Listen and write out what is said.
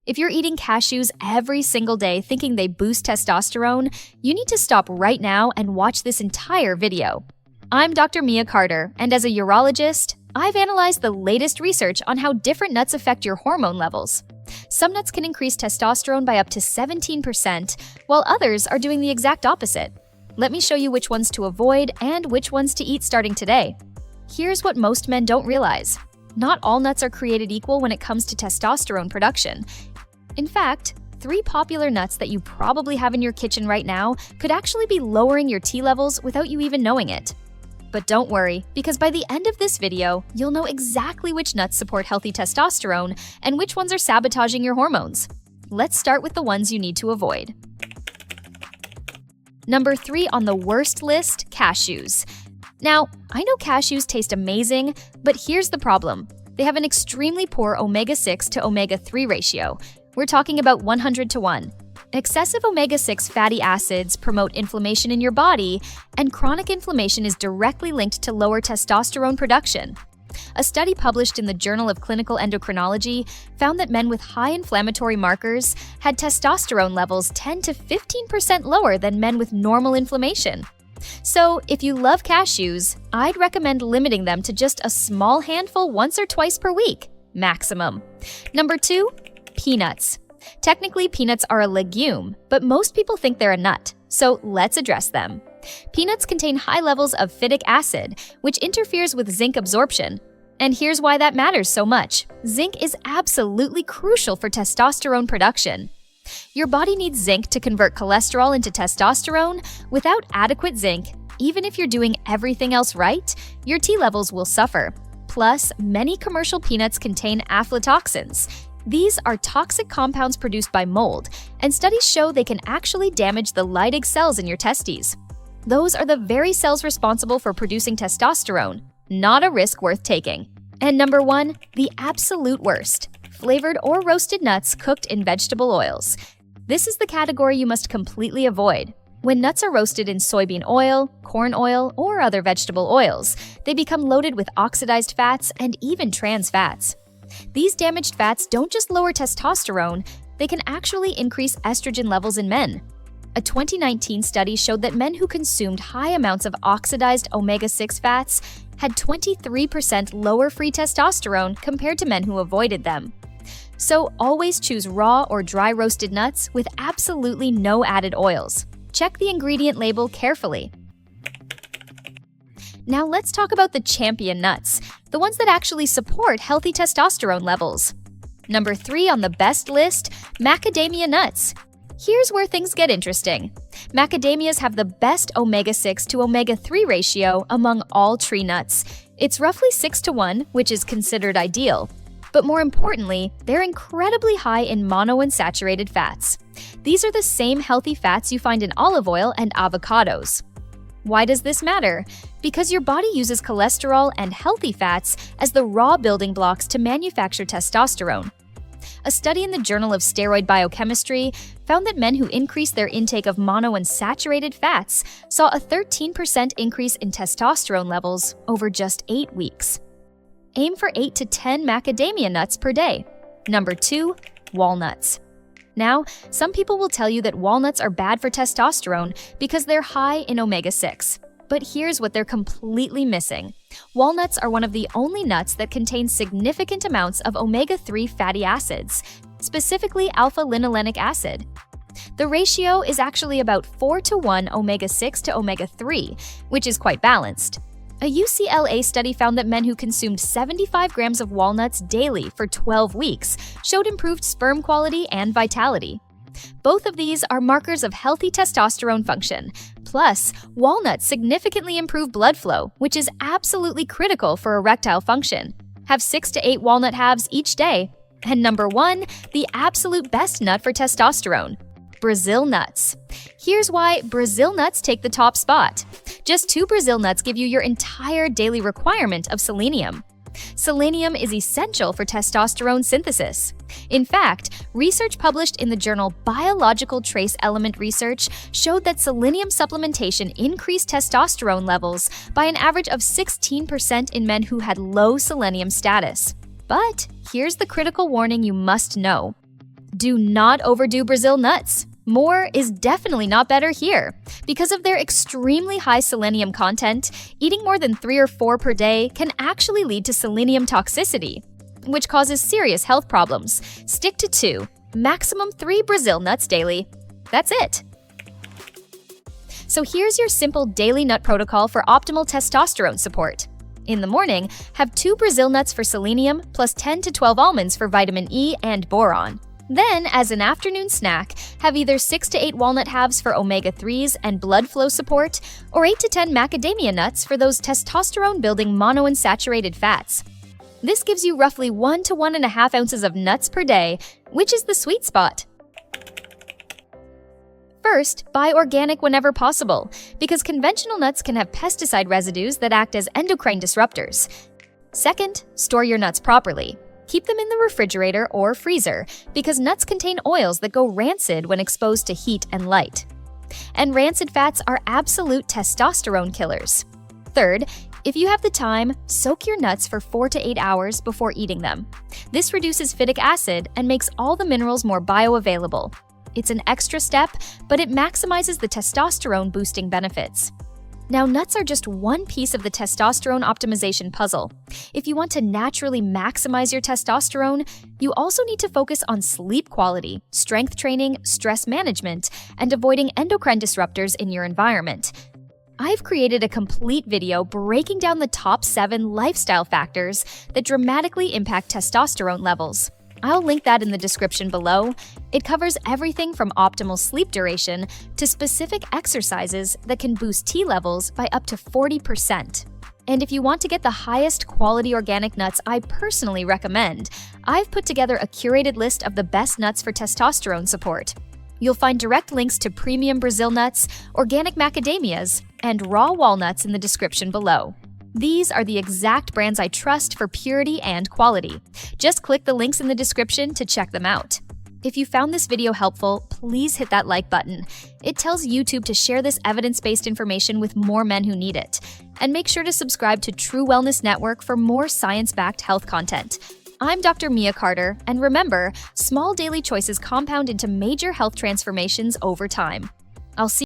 If you're eating cashews every single day thinking they boost testosterone, you need to stop right now and watch this entire video. I'm Dr. Mia Carter, and as a urologist, I've analyzed the latest research on how different nuts affect your hormone levels. Some nuts can increase testosterone by up to 17%, while others are doing the exact opposite. Let me show you which ones to avoid and which ones to eat starting today. Here's what most men don't realize. Not all nuts are created equal when it comes to testosterone production. In fact, 3 popular nuts that you probably have in your kitchen right now could actually be lowering your T levels without you even knowing it. But don't worry, because by the end of this video, you'll know exactly which nuts support healthy testosterone and which ones are sabotaging your hormones. Let's start with the ones you need to avoid. Number 3 on the worst list, cashews. Now, I know cashews taste amazing, but here's the problem. They have an extremely poor omega-6 to omega-3 ratio. We're talking about 100 to 1. Excessive omega-6 fatty acids promote inflammation in your body, and chronic inflammation is directly linked to lower testosterone production. A study published in the Journal of Clinical Endocrinology found that men with high inflammatory markers had testosterone levels 10 to 15% lower than men with normal inflammation. So, if you love cashews, I'd recommend limiting them to just a small handful once or twice per week, maximum. Number 2, peanuts. Technically, peanuts are a legume, but most people think they're a nut, so let's address them. Peanuts contain high levels of phytic acid, which interferes with zinc absorption. And here's why that matters so much. Zinc is absolutely crucial for testosterone production. Your body needs zinc to convert cholesterol into testosterone. Without adequate zinc, even if you're doing everything else right, your T levels will suffer. Plus, many commercial peanuts contain aflatoxins. These are toxic compounds produced by mold, and studies show they can actually damage the Leydig cells in your testes. Those are the very cells responsible for producing testosterone. Not a risk worth taking. And number 1, the absolute worst. Flavored or roasted nuts cooked in vegetable oils. This is the category you must completely avoid. When nuts are roasted in soybean oil, corn oil, or other vegetable oils, they become loaded with oxidized fats and even trans fats. These damaged fats don't just lower testosterone, they can actually increase estrogen levels in men. A 2019 study showed that men who consumed high amounts of oxidized omega-6 fats had 23% lower free testosterone compared to men who avoided them. So always choose raw or dry roasted nuts with absolutely no added oils. Check the ingredient label carefully. Now let's talk about the champion nuts, the ones that actually support healthy testosterone levels. Number 3 on the best list, macadamia nuts. Here's where things get interesting. Macadamias have the best omega-6 to omega-3 ratio among all tree nuts. It's roughly 6 to 1, which is considered ideal. But more importantly, they're incredibly high in monounsaturated fats. These are the same healthy fats you find in olive oil and avocados. Why does this matter? Because your body uses cholesterol and healthy fats as the raw building blocks to manufacture testosterone. A study in the Journal of Steroid Biochemistry found that men who increased their intake of monounsaturated fats saw a 13% increase in testosterone levels over just 8 weeks. Aim for 8 to 10 macadamia nuts per day. Number 2, walnuts. Now, some people will tell you that walnuts are bad for testosterone because they're high in omega-6. But here's what they're completely missing. Walnuts are one of the only nuts that contain significant amounts of omega-3 fatty acids, specifically alpha-linolenic acid. The ratio is actually about 4 to 1 omega-6 to omega-3, which is quite balanced. A UCLA study found that men who consumed 75 grams of walnuts daily for 12 weeks showed improved sperm quality and vitality. Both of these are markers of healthy testosterone function. Plus, walnuts significantly improve blood flow, which is absolutely critical for erectile function. Have 6 to 8 walnut halves each day. And number 1, the absolute best nut for testosterone, Brazil nuts. Here's why Brazil nuts take the top spot. Just 2 Brazil nuts give you your entire daily requirement of selenium. Selenium is essential for testosterone synthesis. In fact, research published in the journal Biological Trace Element Research showed that selenium supplementation increased testosterone levels by an average of 16% in men who had low selenium status. But here's the critical warning you must know. Do not overdo Brazil nuts. More is definitely not better here. Because of their extremely high selenium content, eating more than 3 or 4 per day can actually lead to selenium toxicity, which causes serious health problems. Stick to 2, maximum 3 Brazil nuts daily. That's it. So here's your simple daily nut protocol for optimal testosterone support. In the morning, have 2 Brazil nuts for selenium plus 10 to 12 almonds for vitamin E and boron. Then, as an afternoon snack, have either 6 to 8 walnut halves for omega-3s and blood flow support, or 8 to 10 macadamia nuts for those testosterone-building monounsaturated fats. This gives you roughly 1 to 1.5 ounces of nuts per day, which is the sweet spot. First, buy organic whenever possible, because conventional nuts can have pesticide residues that act as endocrine disruptors. Second, store your nuts properly. Keep them in the refrigerator or freezer, because nuts contain oils that go rancid when exposed to heat and light. And rancid fats are absolute testosterone killers. Third, if you have the time, soak your nuts for 4 to 8 hours before eating them. This reduces phytic acid and makes all the minerals more bioavailable. It's an extra step, but it maximizes the testosterone-boosting benefits. Now, nuts are just one piece of the testosterone optimization puzzle. If you want to naturally maximize your testosterone, you also need to focus on sleep quality, strength training, stress management, and avoiding endocrine disruptors in your environment. I've created a complete video breaking down the top 7 lifestyle factors that dramatically impact testosterone levels. I'll link that in the description below. It covers everything from optimal sleep duration to specific exercises that can boost T levels by up to 40%. And if you want to get the highest quality organic nuts I personally recommend, I've put together a curated list of the best nuts for testosterone support. You'll find direct links to premium Brazil nuts, organic macadamias, and raw walnuts in the description below. These are the exact brands I trust for purity and quality. Just click the links in the description to check them out. If you found this video helpful, please hit that like button. It tells YouTube to share this evidence-based information with more men who need it. And make sure to subscribe to True Wellness Network for more science-backed health content. I'm Dr. Mia Carter, and remember, small daily choices compound into major health transformations over time. I'll see